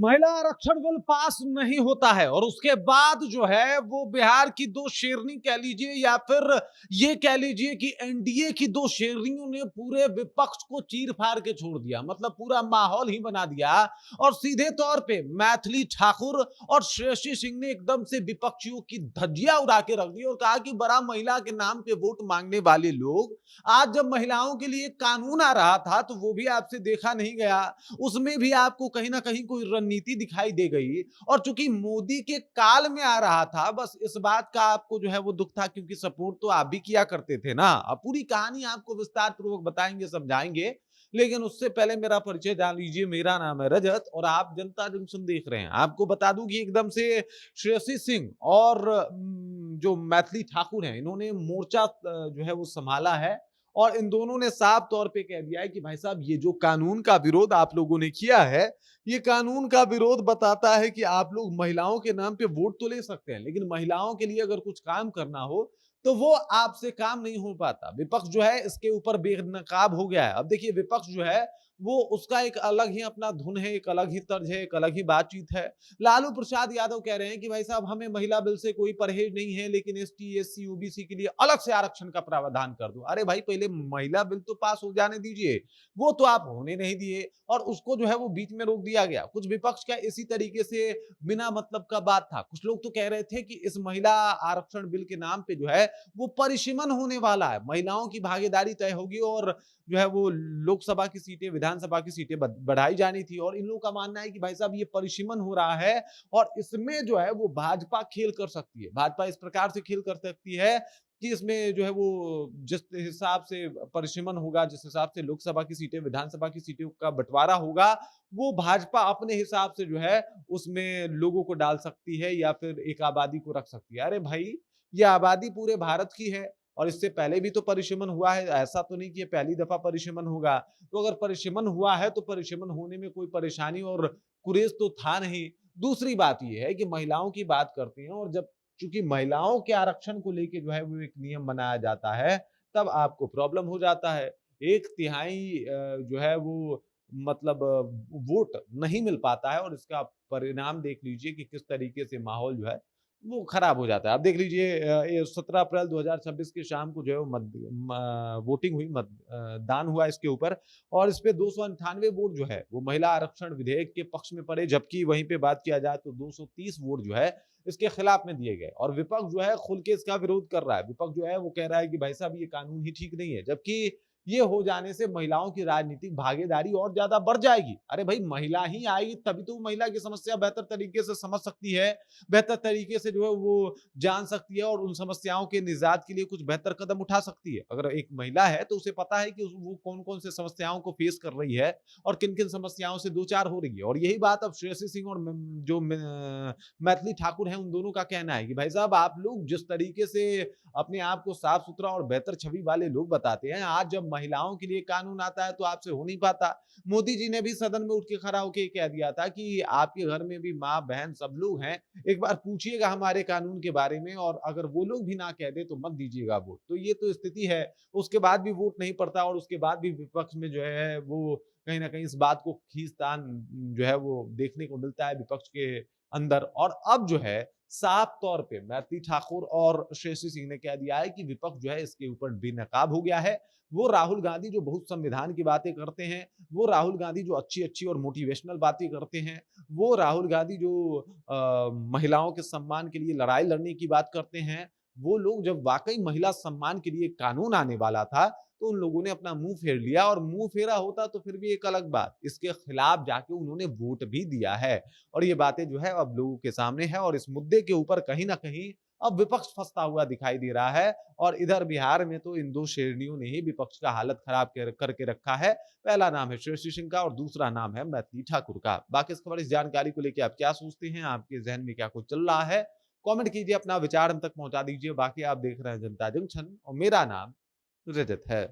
महिला आरक्षण bill pass नहीं होता है और उसके बाद जो है वो बिहार की दो शेरनी कह लीजिए या फिर ये कह लीजिए कि एनडीए की दो शेरनियों ने पूरे विपक्ष को चीर फाड़ के छोड़ दिया। मतलब पूरा माहौल ही बना दिया और सीधे तौर पे मैथिली ठाकुर और श्रेयसी सिंह ने एकदम से विपक्षियों की धज्जियां उड़ा के रख दी और कहा कि बड़ा महिला के नाम पे वोट मांगने वाले लोग आज जब महिलाओं के लिए कानून आ रहा था तो वो भी आपसे देखा नहीं गया, उसमें भी आपको कहीं ना कहीं कोई रणनीति दिखाई दे गई। और चूंकि मोदी के काल में आ रहा था, बस इस बात का आपको जो है वो दुख था क्योंकि सपोर्ट तो आप भी किया करते थे ना। अब पूरी कहानी आपको विस्तार पूर्वक बताएंगे, समझाएंगे, लेकिन उससे पहले मेरा परिचय जान लीजिए। मेरा नाम है रजत और आप जनता जंक्शन देख रहे हैं। आपको बता दूं कि एकदम से श्रेयसी सिंह और जो मैथिली ठाकुर हैं, इन्होंने मोर्चा जो है वो संभाला है और इन दोनों ने साफ तौर पे कह दिया है कि भाई साहब ये जो कानून का विरोध आप लोगों ने किया है, ये कानून का विरोध बताता है कि आप लोग महिलाओं के नाम पे वोट तो ले सकते हैं, लेकिन महिलाओं के लिए अगर कुछ काम करना हो तो वो आपसे काम नहीं हो पाता। विपक्ष जो है इसके ऊपर बेनकाब हो गया है। अब देखिए विपक्ष जो है वो उसका एक अलग ही अपना धुन है, एक अलग ही तर्ज है, एक अलग ही बातचीत है। लालू प्रसाद यादव कह रहे हैं कि भाई साहब हमें महिला बिल से कोई परहेज नहीं है, लेकिन एसटी एससी ओबीसी के लिए अलग से आरक्षण का प्रावधान कर दो। अरे भाई पहले महिला बिल तो पास हो जाने दीजिए, वो तो आप होने नहीं दिए और उसको जो है वो बीच में रोक दिया गया। कुछ विपक्ष का इसी तरीके से बिना मतलब का बात था। कुछ लोग तो कह रहे थे कि इस महिला आरक्षण बिल के नाम पे जो है वो परिसीमन होने वाला है, महिलाओं की भागीदारी तय होगी और जो है वो लोकसभा की सीटें, विधानसभा की सीटें बढ़ाई जानी थी। और इन लोगों का मानना है कि भाई साहब ये परिसीमन हो रहा है और इसमें जो है वो भाजपा खेल कर सकती है। भाजपा इस प्रकार से खेल कर सकती है कि इसमें जो है वो जिस हिसाब से परिसीमन होगा, जिस हिसाब से लोकसभा की सीटें, विधानसभा की सीटों का बंटवारा होगा, वो भाजपा अपने हिसाब से जो है उसमें लोगों को डाल सकती है या फिर एक आबादी को रख सकती है। अरे भाई ये आबादी पूरे भारत की है और इससे पहले भी तो परिसीमन हुआ है। ऐसा तो नहीं कि ये पहली दफा परिसीमन होगा। तो अगर परिसीमन हुआ है तो परिसीमन होने में कोई परेशानी और कुरेज तो था नहीं। दूसरी बात ये है कि महिलाओं की बात करते हैं और जब चूंकि महिलाओं के आरक्षण को लेके जो है वो एक नियम बनाया जाता है, तब आपको प्रॉब्लम हो जाता है। एक तिहाई जो है वो मतलब वोट नहीं मिल पाता है और इसका परिणाम देख लीजिए कि किस तरीके से माहौल जो है वो खराब हो जाता है। आप देख लीजिए ये 17 अप्रैल 2026 की शाम को जो है वो वोटिंग हुई, दान हुआ इसके ऊपर और इस पे 298 वोट जो है वो महिला आरक्षण विधेयक के पक्ष में पड़े, जबकि वहीं पे बात किया जाए तो 230 वोट जो है इसके खिलाफ में दिए गए और विपक्ष जो है खुल के इसका विरोध कर रहा है। विपक्ष जो है वो कह रहा है कि भाई साहब ये कानून ही ठीक नहीं है, जबकि ये हो जाने से महिलाओं की राजनीतिक भागीदारी और ज्यादा बढ़ जाएगी। अरे भाई महिला ही आएगी तभी तो महिला की समस्या बेहतर तरीके से समझ सकती है, बेहतर तरीके से जो है वो जान सकती है और उन समस्याओं के निजात के लिए कुछ बेहतर कदम उठा सकती है। अगर एक महिला है तो उसे पता है कि वो कौन-कौन से समस्याओं को फेस कर रही है और किन-किन समस्याओं से दो चार हो रही है। और यही बात अब श्रेयसी सिंह और जो मैथिली ठाकुर हैं उन दोनों का कहना है कि भाई साहब आप लोग जिस तरीके से अपने आप को साफ-सुथरा और बेहतर छवि वाले लोग बताते हैं, आज जब महिलाओं के लिए कानून आता है तो आपसे हो नहीं पाता। मोदी जी ने भी सदन में उठ के खड़ा होके कह दिया था कि आपके घर में भी माँ, बहन सब लोग हैं, एक बार पूछिएगा हमारे कानून के बारे में और अगर वो लोग भी ना कह दे तो मत दीजिएगा वोट। तो ये तो स्थिति है। उसके बाद भी वोट नहीं पड़ता और उसके बाद भी विपक्ष में जो है वो कहीं न कहीं इस बात को खींचतान जो है वो देखने को मिलता है विपक्ष के अंदर। और अब जो है साफ तौर पे मैथिली ठाकुर और श्रेयसी सिंह ने कह दिया है कि विपक्ष जो है इसके ऊपर बेनकाब हो गया है। वो राहुल गांधी जो बहुत संविधान की बातें करते हैं, वो राहुल गांधी जो अच्छी-अच्छी और मोटिवेशनल बातें करते हैं, वो राहुल गांधी जो महिलाओं के सम्मान के लिए लड़ाई लड़ने की बात करते हैं, वो लोग जब वाक़ई महिला सम्मान के लिए कानून आने वाला था, तो उन लोगों ने अपना मुँह फेर लिया और मुँह फेरा होता तो फिर भी एक अलग बात। इसके खिलाफ जाके उन्होंने वोट भी दिया है और ये बातें जो है अब लोगों के सामने है और इस मुद्दे के ऊपर कहीं न कहीं अब विपक्ष फँसता हुआ दिखाई दे रहा है और इधर बिहार में तो इन 2 शेरनियों ने ही विपक्ष का हालत खराब करके रखा है। पहला नाम है श्रेयसी सिंह का और दूसरा नाम है मैथिली ठाकुर का। बाकी इस खबर, इस जानकारी को लेके आप क्या सोचते हैं? आपके ज़हन में क्या कुछ चल रहा है? कमेंट कीजिए, अपना विचार हम तक पहुँचा दीजिए। बाकी आप देख रहे हैं जनता जंक्शन और मेरा नाम रजत है।